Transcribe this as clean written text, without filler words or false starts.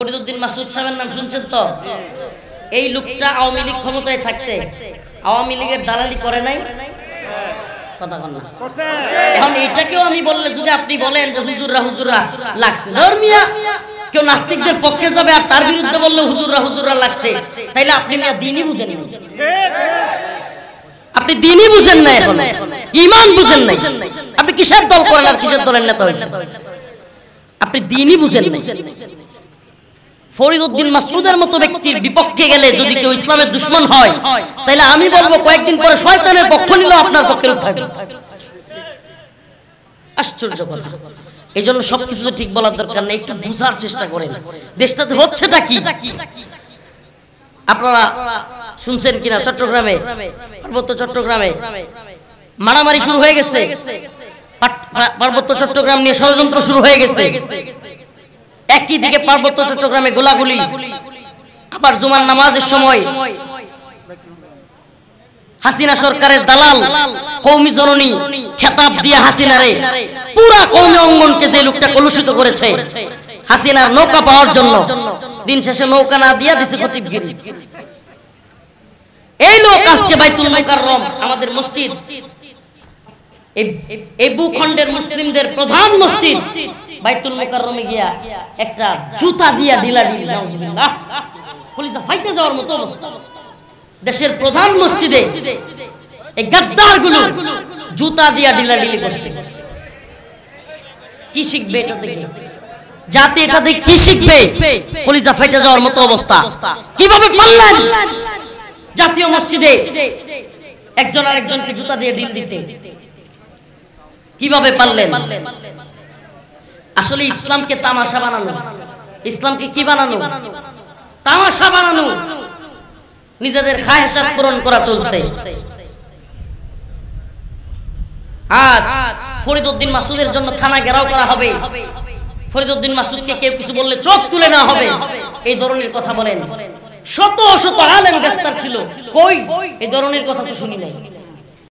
ফরিদউদ্দিন মাসুদ সাহেবের নাম শুনছেন তো? এই লোকটা আওয়ামী লীগ ক্ষমতায় থাকতে আওয়ামী লীগের দালালি করে নাই? কথা বল না। এখন এইটাকেও আমি বললে যদি আপনি বলেন যে হুজুররা লাগছে, ধর্মিয়া কেউ নাস্তিকদের পক্ষে যাবে আর তার বিরুদ্ধে বললে হুজুররা লাগছে, তাইলে আপনি না দ্বীনই বুঝেন না। আপনি দ্বীনই বুঝেন না, এখন ঈমান বুঝেন নাই। আপনি কিসের দল করেন আর কিসের দলের নেতা হয়েছেন? আপনি দ্বীনই বুঝেন না। ফরিদউদ্দিন মাসউদের মতো ব্যক্তির বিপক্ষে গেলে যদি কেউ ইসলামের দুশমন হয়, তাহলে আমি বলবো কয়েকদিন পরে শয়তানের পক্ষ নিল আপনার পক্ষে থাকবে। আশ্চর্য কথা। এই জন্য সবকিছু ঠিক বলার দরকার নেই, একটু বুঝার চেষ্টা করেন দেশটাতে হচ্ছেটা কি। আপনারা শুনছেন কিনা চট্টগ্রামে, পার্বত্য চট্টগ্রামে মারামারি শুরু হয়ে গেছে, পার্বত্য চট্টগ্রাম নিয়ে ষড়যন্ত্র শুরু হয়ে গেছে। একই দিকে পার্বত্য চট্টগ্রামে গোলাগুলি, আবার জুমার নামাজের সময় হাসিনা সরকারের দালাল কওমি জননী খেতাব দিয়ে হাসিনারে পুরা কওমি অঙ্গনকে যে লোকটা কলুষিত করেছে হাসিনার নৌকা পাওয়ার জন্য, দিন শেষে নৌকা না দিয়া দিছে খতিবগিরি। এই লোক আজকে বাইতুল মুকাররম আমাদের মসজিদ, এই ভূখণ্ডের মুসলিমদের প্রধান মসজিদ বাইতুল মুকাররমে গিয়া একটা জুতা দিয়া ঢিলাঢিলি, নাউজুবিল্লাহ, কলিজা ফাইটে যাওয়ার মতো অবস্থা। দেশের প্রধান মসজিদে এই গাদ্দারগুলো জুতা দিয়া ঢিলাঢিলি করছে। কি শিখবে এটা থেকে? জাতি এটা থেকে কি শিখবে? কলিজা ফাইটে যাওয়ার মতো অবস্থা। কিভাবে পারলেন জাতীয় মসজিদে একজন আরেকজনকে জুতা দিয়ে ঢিল দিতে? কিভাবে পারলেন? আসলে ইসলামকে তামাশা বানানো, ইসলামকে কি বানানো? তামাশা বানানো, নিজেদের খায়সাত পূরণ করা চলছে। আজ ফরিদউদ্দিন মাসুদের জন্য থানা ঘেরাও করা হবে, ফরিদউদ্দিন মাসুদকে কেউ কিছু বললে চোখ তুলে নেওয়া হবে, এই ধরনের কথা বলেন। শত শত আলেম গ্রেফতার ছিল, কই এই ধরনের কথা তো শুনি নাই।